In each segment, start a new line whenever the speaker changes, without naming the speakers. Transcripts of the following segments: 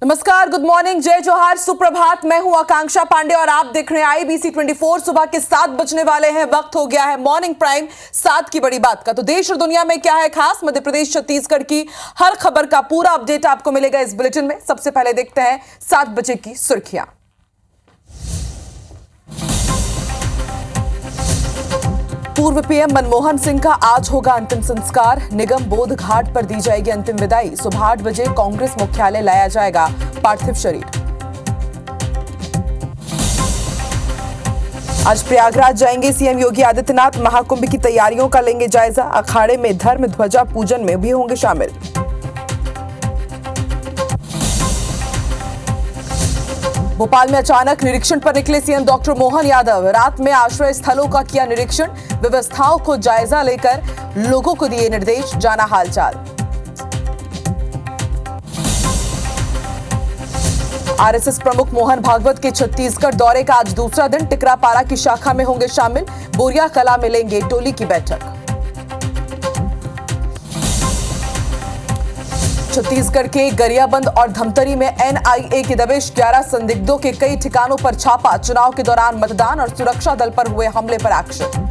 नमस्कार, good morning, जय जोहार, सुप्रभात। मैं हूं आकांक्षा पांडे और आप देख रहे हैं आईबीसी 24। सुबह के 7 बजने वाले हैं, वक्त हो गया है मॉर्निंग प्राइम 7 की बड़ी बात का। तो देश और दुनिया में क्या है खास, मध्य प्रदेश छत्तीसगढ़ की हर खबर का पूरा अपडेट आपको मिलेगा इस बुलेटिन में। सबसे पहले देखते हैं 7 बजे की सुर्खियां। पूर्व पीएम मनमोहन सिंह का आज होगा अंतिम संस्कार। निगम बोध घाट पर दी जाएगी अंतिम विदाई। सुबह 8 बजे कांग्रेस मुख्यालय लाया जाएगा पार्थिव शरीर। आज प्रयागराज जाएंगे सीएम योगी आदित्यनाथ। महाकुंभ की तैयारियों का लेंगे जायजा। अखाड़े में धर्म ध्वजा पूजन में भी होंगे शामिल। भोपाल में अचानक निरीक्षण पर निकले सीएम डॉक्टर मोहन यादव। रात में आश्रय स्थलों का किया निरीक्षण। व्यवस्थाओं को जायजा लेकर लोगों को दिए निर्देश, जाना हालचाल। आरएसएस प्रमुख मोहन भागवत के छत्तीसगढ़ दौरे का आज दूसरा दिन। टिकरापारा की शाखा में होंगे शामिल। बोरिया कला में लेंगे टोली की बैठक। छत्तीसगढ़ के गरियाबंद और धमतरी में एनआईए की दबिश। 11 संदिग्धों के कई ठिकानों पर छापा। चुनाव के दौरान मतदान और सुरक्षा दल पर हुए हमले पर एक्शन।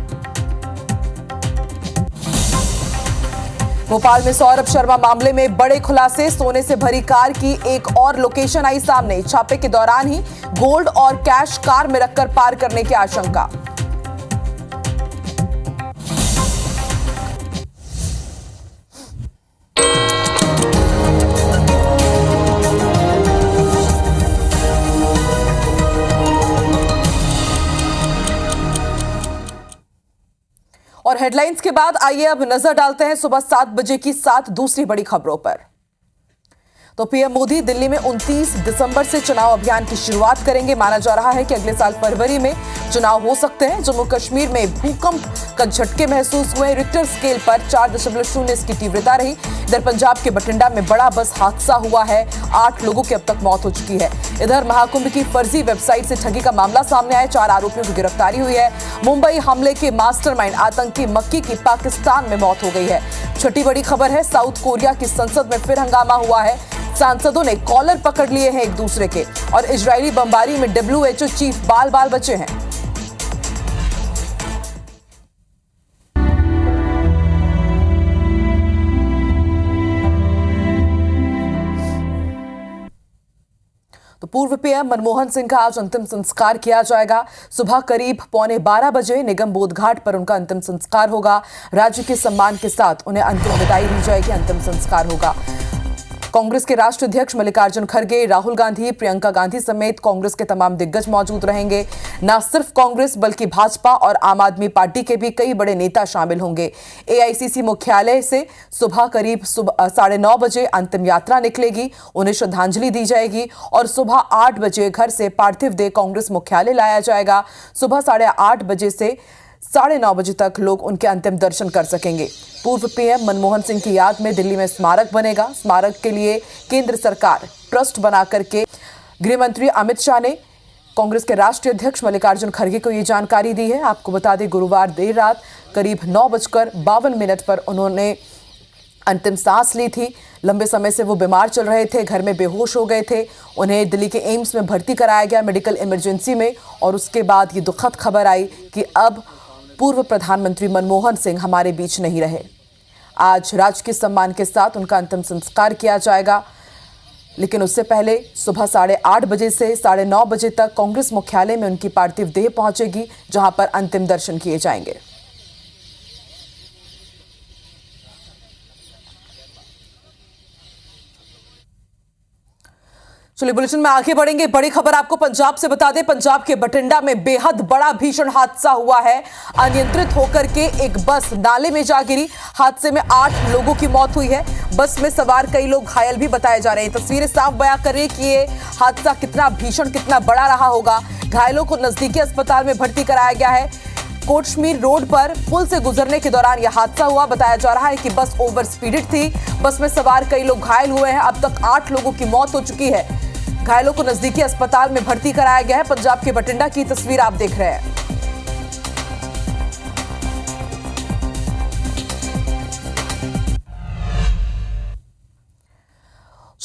भोपाल में सौरभ शर्मा मामले में बड़े खुलासे। सोने से भरी कार की एक और लोकेशन आई सामने। छापे के दौरान ही गोल्ड और कैश कार में रखकर पार करने की आशंका। और हेडलाइंस के बाद आइए अब नजर डालते हैं सुबह 7 बजे की 7 दूसरी बड़ी खबरों पर। तो पीएम मोदी दिल्ली में 29 दिसंबर से चुनाव अभियान की शुरुआत करेंगे। माना जा रहा है कि अगले साल फरवरी में चुनाव हो सकते हैं। जम्मू कश्मीर में भूकंप का झटके महसूस हुए। रिक्टर स्केल पर 4.0 इसकी तीव्रता रही। इधर पंजाब के बठिंडा में बड़ा बस हादसा हुआ है। 8 लोगों की अब तक मौत हो चुकी है। इधर महाकुंभ की फर्जी वेबसाइट से ठगी का मामला सामने आया। 4 आरोपियों की गिरफ्तारी हुई है। मुंबई हमले के मास्टरमाइंड आतंकी मक्की की पाकिस्तान में मौत हो गई है। छठी बड़ी खबर है, साउथ कोरिया की संसद में फिर हंगामा हुआ है। सांसदों ने कॉलर पकड़ लिए हैं एक दूसरे के। और इजरायली बमबारी में WHO चीफ बाल बाल बचे हैं। तो पूर्व पीएम मनमोहन सिंह का आज अंतिम संस्कार किया जाएगा। सुबह करीब 11:15 बजे निगम बोध घाट पर उनका अंतिम संस्कार होगा। राज्य के सम्मान के साथ उन्हें अंतिम विदाई दी जाएगी। अंतिम संस्कार होगा। कांग्रेस के राष्ट्रीय अध्यक्ष मल्लिकार्जुन खड़गे, राहुल गांधी, प्रियंका गांधी समेत कांग्रेस के तमाम दिग्गज मौजूद रहेंगे। न सिर्फ कांग्रेस बल्कि भाजपा और आम आदमी पार्टी के भी कई बड़े नेता शामिल होंगे। एआईसीसी मुख्यालय से सुबह करीब 9:30 बजे अंतिम यात्रा निकलेगी। उन्हें श्रद्धांजलि दी जाएगी और सुबह 8 बजे घर से पार्थिव देह कांग्रेस मुख्यालय लाया जाएगा। सुबह 8:30 बजे से 9:30 बजे तक लोग उनके अंतिम दर्शन कर सकेंगे। पूर्व पीएम मनमोहन सिंह की याद में दिल्ली में स्मारक बनेगा। स्मारक के लिए केंद्र सरकार ट्रस्ट बना करके गृह मंत्री अमित शाह ने कांग्रेस के राष्ट्रीय अध्यक्ष मल्लिकार्जुन खड़गे को ये जानकारी दी है। आपको बता दें, गुरुवार देर रात करीब 9:52 पर उन्होंने अंतिम सांस ली थी। लंबे समय से वो बीमार चल रहे थे, घर में बेहोश हो गए थे। उन्हें दिल्ली के एम्स में भर्ती कराया गया मेडिकल इमरजेंसी में। और उसके बाद ये दुखद खबर आई कि अब पूर्व प्रधानमंत्री मनमोहन सिंह हमारे बीच नहीं रहे। आज राजकीय सम्मान के साथ उनका अंतिम संस्कार किया जाएगा। लेकिन उससे पहले सुबह 8:30 बजे से 9:30 बजे तक कांग्रेस मुख्यालय में उनकी पार्थिव देह पहुंचेगी, जहां पर अंतिम दर्शन किए जाएंगे। चलिए बुलेटिन में आगे बढ़ेंगे। बड़ी खबर आपको पंजाब से बता दें, पंजाब के बठिंडा में बेहद बड़ा भीषण हादसा हुआ है। अनियंत्रित होकर के एक बस नाले में जा गिरी। हादसे में 8 लोगों की मौत हुई है। बस में सवार कई लोग घायल भी बताए जा रहे हैं। तस्वीरें साफ बयां कर रही है कि ये हादसा कितना भीषण, कितना बड़ा रहा होगा। घायलों को नजदीकी अस्पताल में भर्ती कराया गया है। कोटशमीर रोड पर पुल से गुजरने के दौरान यह हादसा हुआ। बताया जा रहा है कि बस ओवर स्पीडेड थी। बस में सवार कई लोग घायल हुए हैं। अब तक 8 लोगों की मौत हो चुकी है। घायलों को नजदीकी अस्पताल में भर्ती कराया गया है। पंजाब के बठिंडा की तस्वीर आप देख रहे हैं।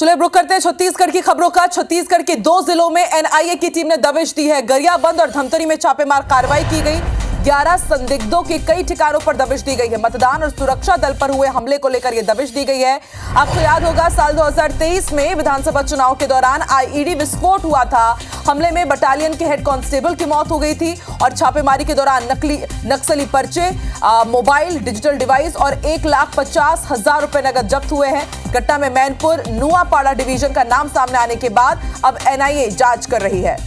चलिए अब रुक करते हैं छत्तीसगढ़ की खबरों का। छत्तीसगढ़ के 2 जिलों में एनआईए की टीम ने दबिश दी है। गरियाबंद और धमतरी में छापेमार कार्रवाई की गई। 11 संदिग्धों के कई ठिकानों पर दबिश दी गई है। मतदान और सुरक्षा दल पर हुए हमले को लेकर यह दबिश दी गई है। आपको याद होगा साल 2023 में विधानसभा चुनाव के दौरान आईईडी विस्फोट हुआ था। हमले में बटालियन के हेड कांस्टेबल की मौत हो गई थी और छापेमारी के दौरान नक्सली पर्चे, मोबाइल, डिजिटल डिवाइस और 1,50,000 रुपए नगद जब्त हुए हैं। घटना में मैनपुर नुआपाड़ा डिवीजन का नाम सामने आने के बाद अब एनआईए जांच कर रही है।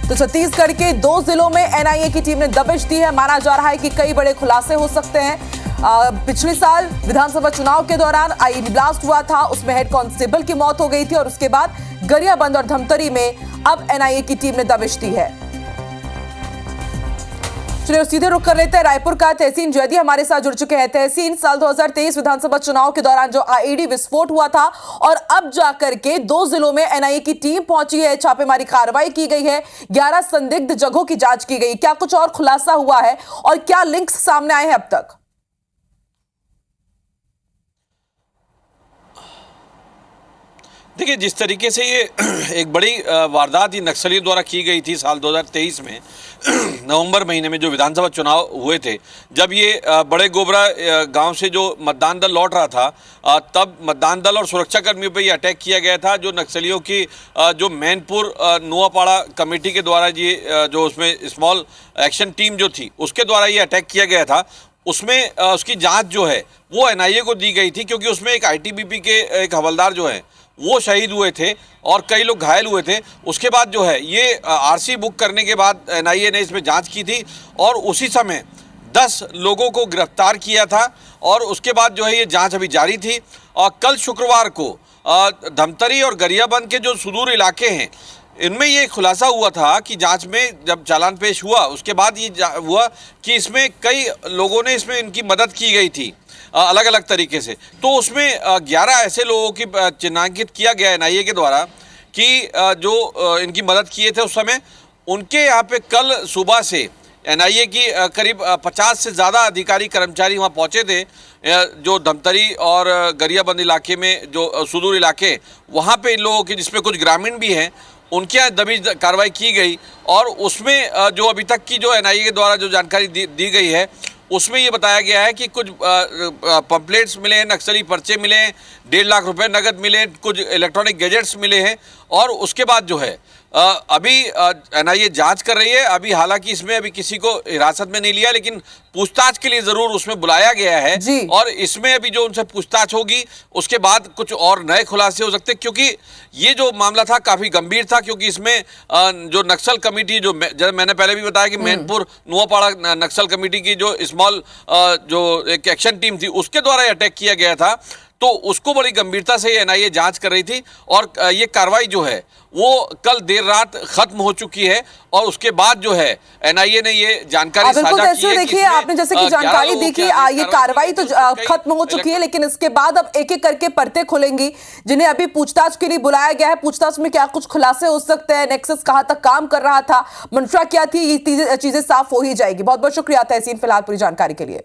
तो छत्तीसगढ़ के 2 जिलों में एनआईए की टीम ने दबिश दी है। माना जा रहा है कि कई बड़े खुलासे हो सकते हैं। पिछले साल विधानसभा चुनाव के दौरान आईईडी ब्लास्ट हुआ था, उसमें हेड कांस्टेबल की मौत हो गई थी और उसके बाद गरियाबंद और धमतरी में अब एनआईए की टीम ने दबिश दी है। चलिए सीधे रुक कर लेते हैं रायपुर का। तहसीन जैदी हमारे साथ जुड़ चुके हैं। तहसीन, साल 2023 विधानसभा चुनाव के दौरान जो आईईडी विस्फोट हुआ था और अब जाकर के 2 जिलों में एनआईए की टीम पहुंची है, छापेमारी कार्रवाई की गई है, 11 संदिग्ध जगहों की जांच की गई। क्या कुछ और खुलासा हुआ है और क्या लिंक्स सामने आए हैं अब तक?
देखिए, जिस तरीके से ये एक बड़ी वारदात ही नक्सलियों द्वारा की गई थी साल 2023 में नवंबर महीने में जो विधानसभा चुनाव हुए थे, जब ये बड़े गोबरा गांव से जो मतदान दल लौट रहा था, तब मतदान दल और सुरक्षाकर्मियों पर ये अटैक किया गया था। जो नक्सलियों की जो मैनपुर नुआपाड़ा कमेटी के द्वारा ये जो उसमें स्मॉल एक्शन टीम जो थी उसके द्वारा ये अटैक किया गया था, उसमें उसकी जाँच जो है वो एनआईए को दी गई थी, क्योंकि उसमें एक आईटीबीपी के एक हवलदार जो है वो शहीद हुए थे और कई लोग घायल हुए थे। उसके बाद जो है ये आरसी बुक करने के बाद एनआईए ने इसमें जांच की थी और उसी समय 10 लोगों को गिरफ्तार किया था और उसके बाद जो है ये जांच अभी जारी थी। और कल शुक्रवार को धमतरी और गरियाबंद के जो सुदूर इलाके हैं, इनमें ये खुलासा हुआ था कि जांच में जब चालान पेश हुआ उसके बाद ये हुआ कि इसमें कई लोगों ने इसमें इनकी मदद की गई थी अलग अलग तरीके से। तो उसमें 11 ऐसे लोगों की चिन्हांकित किया गया एनआईए के द्वारा कि जो इनकी मदद किए थे उस समय। उनके यहाँ पे कल सुबह से एनआईए की करीब 50 से ज़्यादा अधिकारी कर्मचारी वहाँ पहुँचे थे। जो धमतरी और गरियाबंद इलाके में जो सुदूर इलाके, वहाँ पे इन लोगों के, जिसमें कुछ ग्रामीण भी हैं, उनके यहाँ दबिश कार्रवाई की गई और उसमें जो अभी तक की जो एनआईए के द्वारा जो जानकारी दी गई है उसमें ये बताया गया है कि कुछ पंपलेट्स मिले हैं, नक्सली पर्चे मिले हैं, 1.5 लाख रुपए नगद मिले, कुछ इलेक्ट्रॉनिक गैजेट्स मिले हैं। और उसके बाद जो है अभी एनआईए जांच कर रही है। अभी हालांकि इसमें अभी किसी को हिरासत में नहीं लिया, लेकिन पूछताछ के लिए जरूर उसमें बुलाया गया है और इसमें अभी जो उनसे पूछताछ होगी उसके बाद कुछ और नए खुलासे हो सकते हैं, क्योंकि ये जो मामला था काफी गंभीर था। क्योंकि इसमें जो नक्सल कमेटी, जो मैंने पहले भी बताया कि मैनपुर नुआपाड़ा नक्सल कमेटी की जो स्मॉल जो एक एक्शन टीम थी उसके द्वारा ये अटैक किया गया था, तो उसको बड़ी गंभीरता से एनआईए जांच कर रही थी और ये कार्रवाई जो है वो कल देर रात खत्म हो चुकी है और उसके बाद जो है एनआईए ने ये जानकारी साझा की है।
देखिए, आपने जैसे कि जानकारी दी कि ये कार्रवाई तो खत्म हो चुकी है, लेकिन इसके बाद अब एक एक करके परतें खुलेंगी जिन्हें अभी पूछताछ के लिए बुलाया गया है। पूछताछ में क्या कुछ खुलासे हो सकते हैं, नेक्सस कहां तक काम कर रहा था, मंशा क्या थी, ये चीजें साफ हो ही जाएगी। बहुत बहुत शुक्रिया तहसीन फिलहाल पूरी जानकारी के लिए।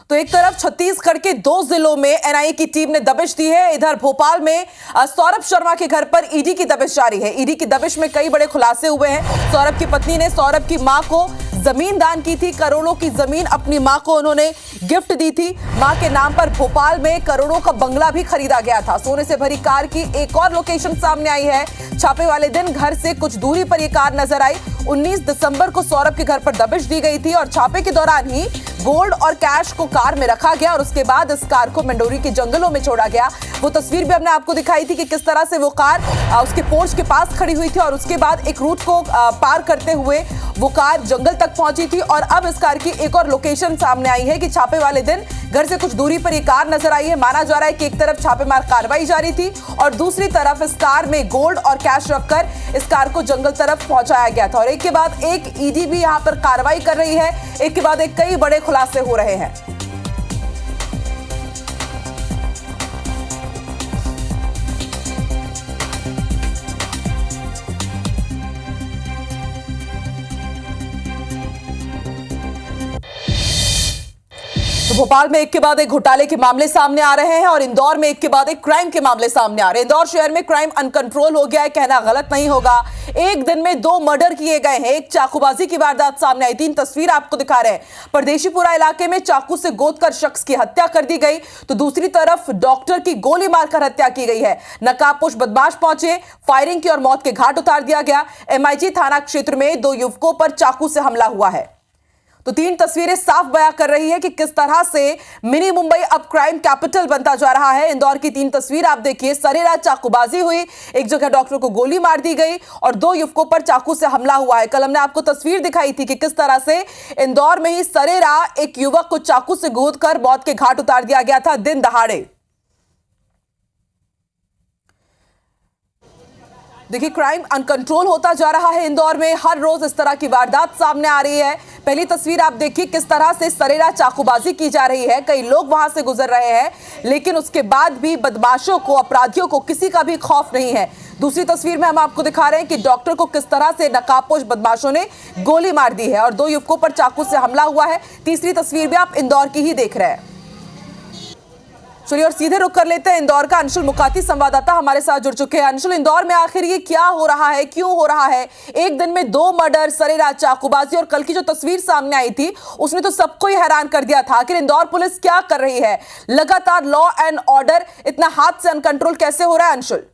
तो एक तरफ छत्तीसगढ़ के 2 जिलों में एनआईए की टीम ने दबिश दी है, इधर भोपाल में सौरभ शर्मा के घर पर ईडी की दबिश जारी है। ईडी की दबिश में कई बड़े खुलासे हुए हैं। सौरभ की पत्नी ने सौरभ की मां को जमीन दान की थी। करोड़ों की जमीन अपनी मां को उन्होंने गिफ्ट दी थी। मां के नाम पर भोपाल में करोड़ों का बंगला भी खरीदा गया था। सोने से भरी कार की एक और लोकेशन सामने आई है। छापे वाले दिन घर से कुछ दूरी पर यह कार नजर आई। 19 दिसंबर को सौरभ के घर पर दबिश दी गई थी और छापे के दौरान ही गोल्ड और कैश को कार में रखा गया और उसके बाद इस कार को मंडोरी के जंगलों में छोड़ा गया। वो तस्वीर भी हमने आपको दिखाई थी कि किस तरह से वो कार उसके पोर्च के पास खड़ी हुई थी और उसके बाद एक रूट को पार करते हुए वो कार जंगल तक पहुंची थी। और अब इस कार की एक और लोकेशन सामने आई है कि छापे वाले दिन घर से कुछ दूरी पर ये कार नजर आई है। माना जा रहा है कि एक तरफ छापेमार कार्रवाई जारी थी और दूसरी तरफ इस कार में गोल्ड और कैश रखकर इस कार को जंगल तरफ पहुंचाया गया था। और एक के बाद एक ईडी भी यहां पर कार्रवाई कर रही है, एक के बाद एक कई बड़े खुलासे हो रहे हैं। तो भोपाल में एक के बाद एक घोटाले के मामले सामने आ रहे हैं और इंदौर में एक के बाद एक क्राइम के मामले सामने आ रहे हैं। इंदौर शहर में क्राइम अनकंट्रोल हो गया है, कहना गलत नहीं होगा। एक दिन में 2 मर्डर किए गए हैं, एक चाकूबाजी की वारदात सामने आई। 3 तस्वीर आपको दिखा रहे हैं। परदेशीपुरा इलाके में चाकू से गोदकर शख्स की हत्या कर दी गई, तो दूसरी तरफ डॉक्टर की गोली मारकर हत्या की गई है। नकाबपोश बदमाश पहुंचे, फायरिंग की और मौत के घाट उतार दिया गया। MIG थाना क्षेत्र में 2 युवकों पर चाकू से हमला हुआ है। तो 3 तस्वीरें साफ बयां कर रही है कि किस तरह से मिनी मुंबई अब क्राइम कैपिटल बनता जा रहा है। इंदौर की 3 तस्वीर आप देखिए। सरेरात चाकूबाजी हुई, एक जगह डॉक्टर को गोली मार दी गई और 2 युवकों पर चाकू से हमला हुआ है। कल हमने आपको तस्वीर दिखाई थी कि किस तरह से इंदौर में ही सरेरा एक युवक को चाकू से गोदकर मौत के घाट उतार दिया गया था दिन दहाड़े। देखिए, क्राइम अनकंट्रोल होता जा रहा है इंदौर में। हर रोज इस तरह की वारदात सामने आ रही है। पहली तस्वीर आप देखिए किस तरह से सरेरा चाकूबाजी की जा रही है। कई लोग वहां से गुजर रहे हैं, लेकिन उसके बाद भी बदमाशों को, अपराधियों को किसी का भी खौफ नहीं है। दूसरी तस्वीर में हम आपको दिखा रहे हैं कि डॉक्टर को किस तरह से नकाबपोश बदमाशों ने गोली मार दी है और 2 युवकों पर चाकू से हमला हुआ है। तीसरी तस्वीर भी आप इंदौर की ही देख रहे हैं। चलिए और सीधे रुक कर लेते हैं इंदौर का। अंशुल मुकाती संवाददाता हमारे साथ जुड़ चुके हैं। अंशुल, इंदौर में आखिर ये क्या हो रहा है, क्यों हो रहा है? एक दिन में 2 मर्डर, सरेरात चाकूबाजी और कल की जो तस्वीर सामने आई थी उसने तो सबको ही हैरान कर दिया था। आखिर इंदौर पुलिस क्या कर रही है? लगातार लॉ एंड ऑर्डर इतना हाथ से अनकंट्रोल कैसे हो रहा है अंशुल?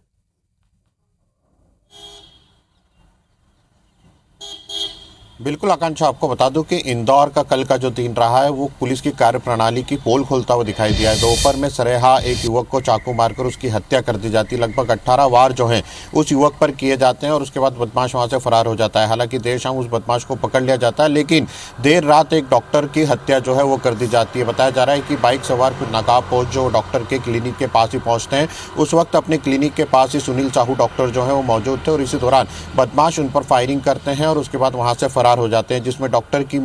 बिल्कुल आकांक्षा, आपको बता दूं कि इंदौर का कल का जो दिन रहा है वो पुलिस की कार्यप्रणाली की पोल खोलता हुआ दिखाई दिया है। दोपहर में सरेहा एक युवक को चाकू मारकर उसकी हत्या कर दी जाती है। लगभग 18 वार जो हैं उस युवक पर किए जाते हैं और उसके बाद बदमाश वहां से फरार हो जाता है। हालांकि देर शाम उस बदमाश को पकड़ लिया जाता है, लेकिन देर रात एक डॉक्टर की हत्या जो है वो कर दी जाती है। बताया जा रहा है कि बाइक सवार कुछ नकाबपोश जो डॉक्टर के क्लिनिक के पास ही पहुँचते हैं, उस वक्त अपने क्लिनिक के पास ही सुनील साहू डॉक्टर जो है वो मौजूद थे और इसी दौरान बदमाश उन पर फायरिंग करते हैं और उसके बाद वहाँ से फरार हो जाते हैं, जिसमें डॉक्टर की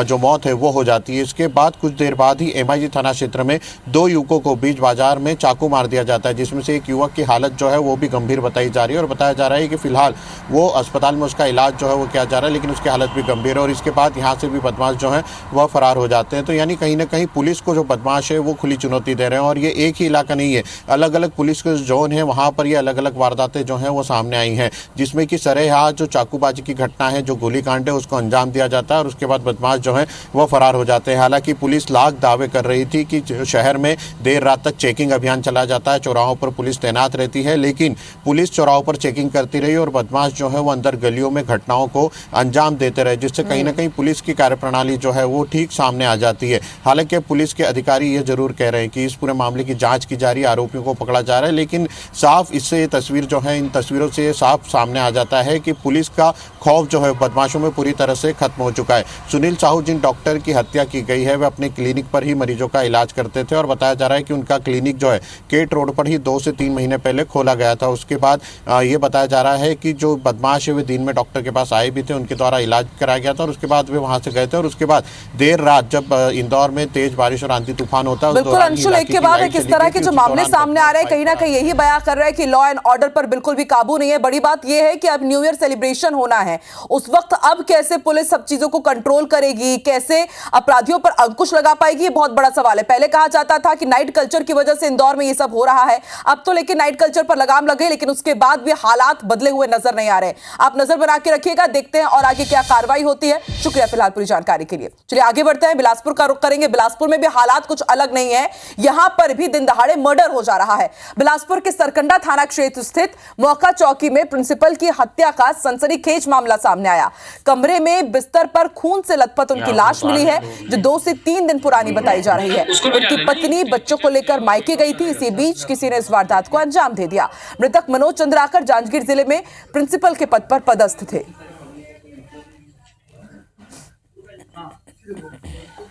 जो मौत है वो हो जाती है। इसके बाद कुछ देर बाद ही MIG थाना क्षेत्र में 2 युवकों को बीच बाजार में चाकू मार दिया जाता है, जिसमें से एक युवक की हालत जो है वो भी गंभीर बताई जा रही है और बताया जा रहा है कि फिलहाल वो अस्पताल में उसका इलाज जो है वो किया जा रहा है, लेकिन उसकी हालत भी गंभीर है और इसके बाद यहाँ से भी बदमाश जो है वह फरार हो जाते हैं। तो यानी कहीं ना कहीं पुलिस को जो बदमाश है वो खुली चुनौती दे रहे हैं और ये एक ही इलाका नहीं है, अलग अलग पुलिस के जोन है, वहाँ पर ये अलग अलग वारदातें जो हैं वो सामने आई हैं, जिसमें कि सरेहा जो चाकूबाजी की घटना है, जो गोलीकांड है, उसको अंजाम दिया जाता है और उसके बाद बदमाश जो है वो फरार हो जाते हैं। हालांकि पुलिस लाख दावे कर रही थी कि शहर में देर रात तक चेकिंग अभियान चला जाता है, चौराहों पर पुलिस तैनात रहती है, लेकिन पुलिस चौराहों पर चेकिंग करती रही और बदमाश जो है वो अंदर गलियों में घटनाओं को अंजाम देते रहे, जिससे कहीं ना कहीं पुलिस की कार्यप्रणाली जो है वो ठीक सामने आ जाती है। हालांकि पुलिस के अधिकारी ये जरूर कह रहे हैं कि इस पूरे मामले की जांच की जा रही है, आरोपियों को पकड़ा जा रहा है, लेकिन साफ इससे ये तस्वीर जो है, इन तस्वीरों से साफ सामने आ जाता है कि पुलिस का खौफ जो है बदमाशों में पूरी तरह से खत्म हो चुका है। सुनील साहू जिन डॉक्टर की हत्या की गई है वे अपने क्लिनिक पर ही मरीजों का इलाज करते थे और बताया जा रहा है कि उनका क्लिनिक जो है केट रोड पर ही 2 से 3 महीने पहले खोला गया था। उसके बाद ये बताया जा रहा है कि जो बदमाश है वे दिन में डॉक्टर के पास आए भी थे, उनके द्वारा इलाज कराया गया था और उसके बाद वे वहां से गए थे और उसके बाद देर रात जब इंदौर में तेज बारिश और आंधी तूफान होता है,
बिल्कुल अंशुल, एक के बाद एक इस तरह के जो मामले सामने आ रहे हैं कहीं ना कहीं यही बयां कर रहे हैं कि लॉ एंड ऑर्डर पर बिल्कुल भी काबू नहीं है। बड़ी बात यह है कि अब न्यू ईयर सेलिब्रेशन होना है, उस वक्त अब कैसे पुलिस सब चीजों को कंट्रोल करेगी, कैसे अपराधियों पर अंकुश लगा पाएगी, ये बहुत बड़ा सवाल है। पहले कहा जाता था कि नाइट कल्चर की वजह से इंदौर में ये सब हो रहा है, अब तो लेकिन नाइट कल्चर पर लगाम लगे, लेकिन उसके बाद भी हालात बदले हुए नजर नहीं आ रहे। आप नजर बना के रखिएगा, देखते हैं और आगे क्या कार्रवाई होती है। शुक्रिया फिलहाल पूरी जानकारी के लिए। चलिए आगे बढ़ते हैं, बिलासपुर का रुख करेंगे। बिलासपुर में भी हालात कुछ अलग नहीं है, यहां पर भी दिन दहाड़े मर्डर हो जा रहा है। बिलासपुर के सरकंडा थाना क्षेत्र स्थित मौका चौकी में प्रिंसिपल की हत्या का सनसनीखेज मामला सामने आया। कमरे में बिस्तर पर खून से लथपथ उनकी लाश मिली है, जो 2 से 3 दिन पुरानी बताई जा रही है। उनकी पत्नी बच्चों को लेकर मायके गई थी, इसी बीच किसी ने इस वारदात को अंजाम दे दिया। मृतक मनोज चंद्राकर जांजगीर जिले में प्रिंसिपल के पद पर पदस्थ थे।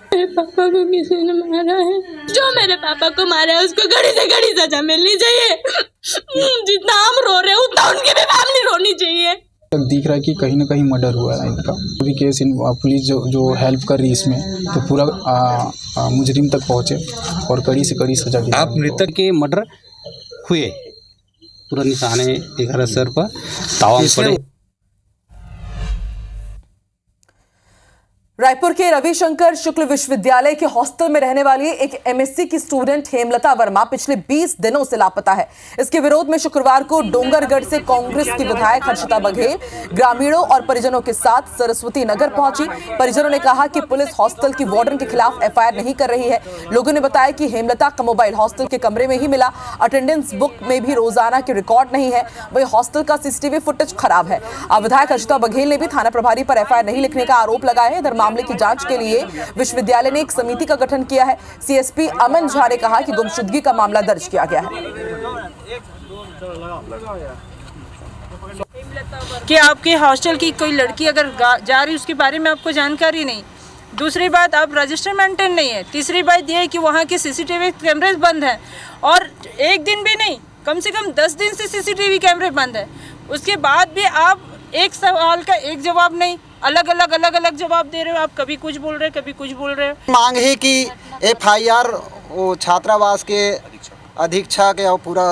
मेरे पापा को किसी ने मारा है, जो मेरे पापा को मारा है उसको कड़ी से कड़ी सजा मिलनी चाहिए। जितना हम रो रहे हैं उतना उनकी भी फैमिली रोनी चाहिए।
दिख रहा है कि कहीं ना कहीं मर्डर हुआ है इनका। अभी केस पुलिस जो हेल्प कर रही है इसमें, तो पूरा मुजरिम तक पहुंचे और कड़ी से कड़ी सजा दी।
आप मृतक के मर्डर हुए, पूरा निशाने दिखा सर पर तावा पड़े।
रायपुर के रविशंकर शुक्ल विश्वविद्यालय के हॉस्टल में रहने वाली एक एमएससी की स्टूडेंट हेमलता वर्मा पिछले 20 दिनों से लापता है। इसके विरोध में शुक्रवार को डोंगरगढ़ से कांग्रेस की विधायक हर्षिता बघेल ग्रामीणों और परिजनों के साथ सरस्वती नगर पहुंची। परिजनों ने कहा कि पुलिस हॉस्टल की वार्डन के खिलाफ एफआईआर नहीं कर रही है। लोगों ने बताया कि हेमलता का मोबाइल हॉस्टल के कमरे में ही मिला। अटेंडेंस बुक में भी रोजाना की रिकॉर्ड नहीं है। वही हॉस्टल का सीसीटीवी फुटेज खराब है। विधायक हर्षिता बघेल ने भी थाना प्रभारी पर एफआईआर नहीं लिखने का आरोप लगाया है। इधर मामले की जांच के लिए विश्वविद्यालय ने एक समिति का गठन किया है। सीएसपी अमन झा ने कहा कि गुमशुदगी का मामला दर्ज किया गया है।
कि आपके हॉस्टल की कोई लड़की अगर जा रही उसके बारे में आपको जानकारी नहीं। दूसरी बात, आप रजिस्टर मेंटेन नहीं है। तीसरी बात यह है कि वहाँ के सीसीटीवी कैमरे बंद हैं और एक दिन भी नहीं, कम से कम 10 दिन से सीसीटीवी कैमरे बंद है। उसके बाद भी आप एक सवाल का एक जवाब नहीं, अलग अलग जवाब दे रहे हो। आप कभी कुछ बोल रहे, कभी कुछ बोल रहे हो।
मांग है कि एफआईआर वो छात्रावास के अधीक्षक और पूरा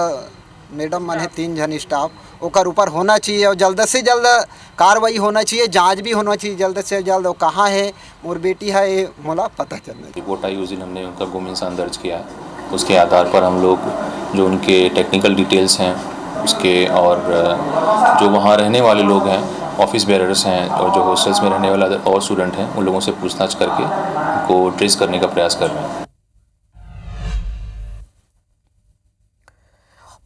मैडम मन है 3 जन स्टाफ ओकर ऊपर होना चाहिए और जल्द से जल्द कार्रवाई होना चाहिए, जांच भी होना चाहिए जल्द से जल्द। वो कहाँ है मोर बेटी है ये मोला पता चलना।
रिपोर्ट आई उस दिन हमने उनका गुम इंसान दर्ज किया है। उसके आधार पर हम लोग जो उनके टेक्निकल डिटेल्स हैं उसके और जो वहाँ रहने वाले लोग हैं, ऑफिस बेरर्स हैं और जो हॉस्टल्स में रहने वाले और स्टूडेंट हैं, उन लोगों से पूछताछ करके उनको ट्रेस करने का प्रयास कर रहे हैं।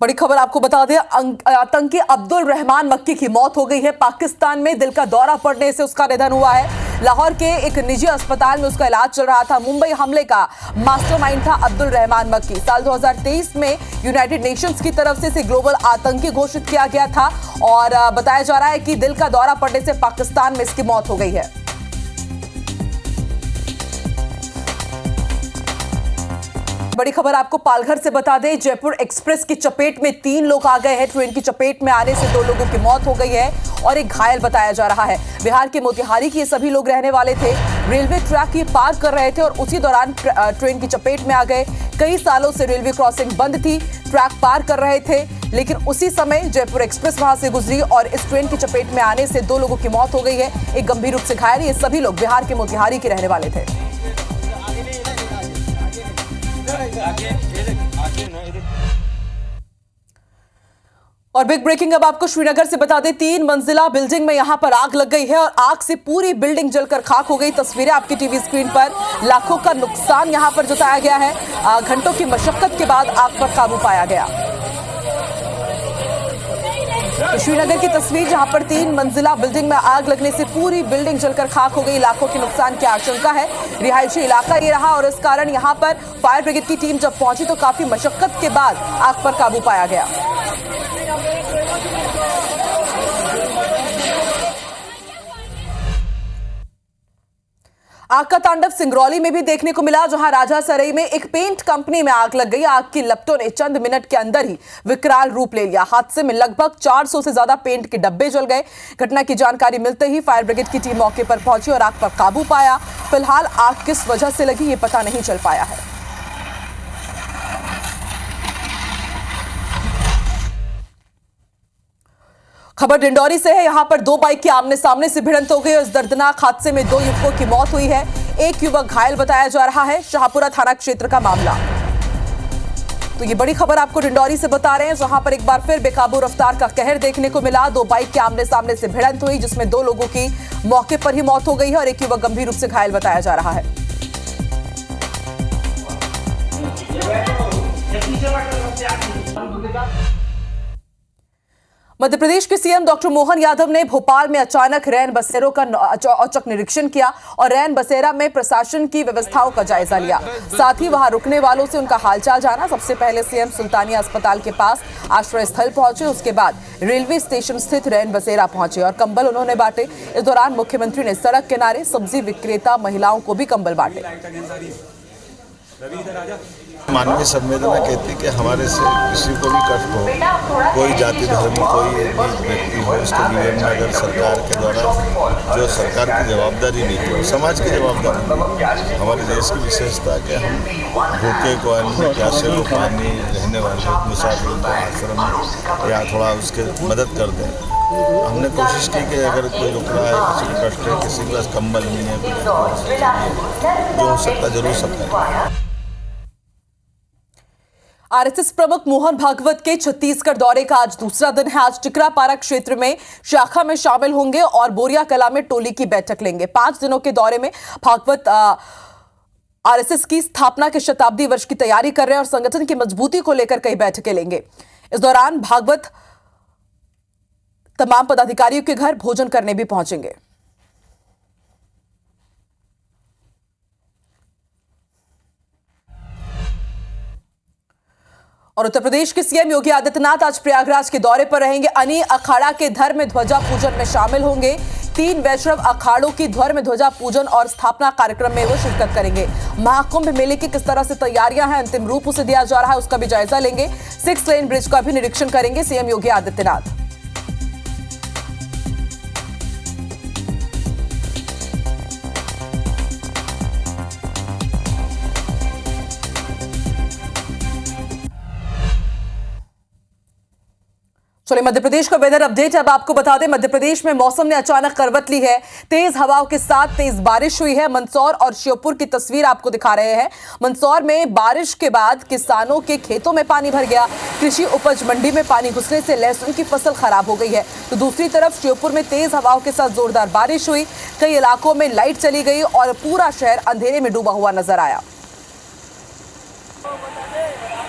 बड़ी खबर आपको बता दें, आतंकी अब्दुल रहमान मक्की की मौत हो गई है। पाकिस्तान में दिल का दौरा पड़ने से उसका निधन हुआ है। लाहौर के एक निजी अस्पताल में उसका इलाज चल रहा था। मुंबई हमले का मास्टरमाइंड था अब्दुल रहमान मक्की। साल 2023 में यूनाइटेड नेशंस की तरफ से इसे ग्लोबल आतंकी घोषित किया गया था और बताया जा रहा है कि दिल का दौरा पड़ने से पाकिस्तान में इसकी मौत हो गई है। बड़ी खबर आपको पालघर से बता दें, जयपुर एक्सप्रेस की चपेट में 3 लोग आ गए हैं। ट्रेन की चपेट में आने से 2 लोगों की मौत हो गई है और एक घायल बताया जा रहा है। बिहार के मोतिहारी के ये सभी लोग रहने वाले थे। रेलवे ट्रैक ये पार कर रहे थे और उसी दौरान ट्रेन की चपेट में आ गए। कई सालों से रेलवे क्रॉसिंग बंद थी, ट्रैक पार कर रहे थे, लेकिन उसी समय जयपुर एक्सप्रेस वहां से गुजरी और इस ट्रेन की चपेट में आने से 2 लोगों की मौत हो गई है। एक गंभीर रूप से घायल। ये सभी लोग बिहार के मोतिहारी के रहने वाले थे। और बिग ब्रेकिंग अब आपको श्रीनगर से बता दें, 3 मंजिला बिल्डिंग में यहां पर आग लग गई है और आग से पूरी बिल्डिंग जलकर खाक हो गई। तस्वीरें आपकी टीवी स्क्रीन पर। लाखों का नुकसान यहां पर जताया गया है। घंटों की मशक्कत के बाद आग पर काबू पाया गया। तो श्रीनगर की तस्वीर, जहां पर 3 मंजिला बिल्डिंग में आग लगने से पूरी बिल्डिंग जलकर खाक हो गई। लाखों के नुकसान की आशंका है। रिहायशी इलाका ये रहा और इस कारण यहां पर फायर ब्रिगेड की टीम जब पहुंची तो काफी मशक्कत के बाद आग पर काबू पाया गया। आग का तांडव सिंगरौली में भी देखने को मिला, जहां राजा सरई में एक पेंट कंपनी में आग लग गई। आग की लपटों ने चंद मिनट के अंदर ही विकराल रूप ले लिया। हादसे में लगभग 400 से ज्यादा पेंट के डब्बे जल गए। घटना की जानकारी मिलते ही फायर ब्रिगेड की टीम मौके पर पहुंची और आग पर काबू पाया। फिलहाल आग किस वजह से लगी ये पता नहीं चल पाया है। खबर डिंडौरी से है। यहां पर 2 बाइक की आमने सामने से भिड़ंत हो गई और इस दर्दनाक हादसे में 2 युवकों की मौत हुई है। एक युवक घायल बताया जा रहा है। शाहपुरा थाना क्षेत्र का मामला। तो ये बड़ी खबर आपको डिंडौरी से बता रहे हैं, जहां पर एक बार फिर बेकाबू रफ्तार का कहर देखने को मिला। 2 बाइक के आमने सामने से भिड़ंत हुई, जिसमें 2 लोगों की मौके पर ही मौत हो गई है और एक युवक गंभीर रूप से घायल बताया जा रहा है। मध्य प्रदेश के सीएम डॉक्टर मोहन यादव ने भोपाल में अचानक रैन बसेरों का औचक निरीक्षण किया और रैन बसेरा में प्रशासन की व्यवस्थाओं का जायजा लिया। साथ ही वहां रुकने वालों से उनका हालचाल जाना। सबसे पहले सीएम सुल्तानिया अस्पताल के पास आश्रय स्थल पहुंचे। उसके बाद रेलवे स्टेशन स्थित रैन बसेरा पहुंचे और कंबल उन्होंने बांटे। इस दौरान मुख्यमंत्री ने सड़क किनारे सब्जी विक्रेता महिलाओं को भी कंबल बांटे।
मानवीय संवेदना कहती है कि हमारे से किसी को भी कष्ट हो, कोई जाति धर्म कोई भी व्यक्ति हो, उसके जीवन में अगर सरकार के द्वारा जो सरकार की जवाबदारी नहीं है, समाज की जवाबदारी नहीं, हमारे देश की विशेषता है कि हम भूखे को अन्न, प्यासे को पानी, रहने वाले मुसाफिरों को आश्रम या थोड़ा उसके मदद कर दें। हमने कोशिश की कि अगर कोई रुक रहा है, किसी को कष्ट है, किसी के पास कंबल नहीं है, कुछ जो हो सकता जरूर सकता है।
आरएसएस प्रमुख मोहन भागवत के छत्तीसगढ़ दौरे का आज दूसरा दिन है। आज टिकरापारा क्षेत्र में शाखा में शामिल होंगे और बोरिया कला में टोली की बैठक लेंगे। 5 दिनों के दौरे में भागवत आरएसएस की स्थापना के शताब्दी वर्ष की तैयारी कर रहे हैं और संगठन की मजबूती को लेकर कई बैठकें लेंगे। इस दौरान भागवत तमाम पदाधिकारियों के घर भोजन करने भी पहुंचेंगे। और उत्तर प्रदेश के सीएम योगी आदित्यनाथ आज प्रयागराज के दौरे पर रहेंगे। अनी अखाड़ा के धर्म में ध्वजा पूजन में शामिल होंगे। 3 वैष्णव अखाड़ों की धर्म ध्वजा पूजन और स्थापना कार्यक्रम में वो शिरकत करेंगे। महाकुंभ मेले की किस तरह से तैयारियां हैं, अंतिम रूप उसे दिया जा रहा है, उसका भी जायजा लेंगे। 6 लेन ब्रिज का भी निरीक्षण करेंगे सीएम योगी आदित्यनाथ। चलिए मध्य प्रदेश का वेदर अपडेट अब आपको बता दें। मध्य प्रदेश में मौसम ने अचानक करवट ली है। तेज हवाओं के साथ तेज बारिश हुई है। मंदसौर और श्योपुर की तस्वीर आपको दिखा रहे हैं। मंदसौर में बारिश के बाद किसानों के खेतों में पानी भर गया। कृषि उपज मंडी में पानी घुसने से लहसुन की फसल खराब हो गई है। तो दूसरी तरफ श्योपुर में तेज हवाओं के साथ जोरदार बारिश हुई। कई इलाकों में लाइट चली गई और पूरा शहर अंधेरे में डूबा हुआ नजर आया।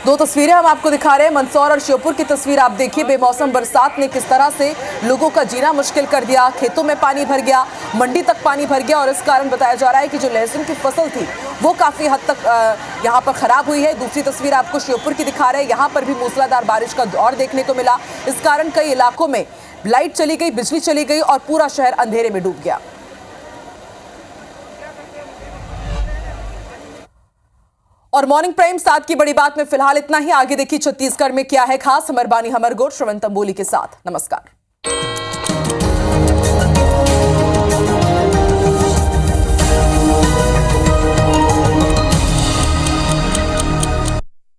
2 तस्वीरें हम आपको दिखा रहे हैं। मंदसौर और श्योपुर की तस्वीर आप देखिए। बेमौसम बरसात ने किस तरह से लोगों का जीना मुश्किल कर दिया। खेतों में पानी भर गया, मंडी तक पानी भर गया और इस कारण बताया जा रहा है कि जो लहसुन की फसल थी वो काफी हद तक यहां पर खराब हुई है। दूसरी तस्वीर आपको श्योपुर की दिखा रहे हैं। यहां पर भी मूसलाधार बारिश का दौर देखने को मिला। इस कारण कई इलाकों में लाइट चली गई, बिजली चली गई और पूरा शहर अंधेरे में डूब गया। और मॉर्निंग प्राइम 7 की बड़ी बात में फिलहाल इतना ही। आगे देखिए छत्तीसगढ़ में क्या है खास। हमरबानी हमरगोट श्रवण तंबोली के साथ। नमस्कार।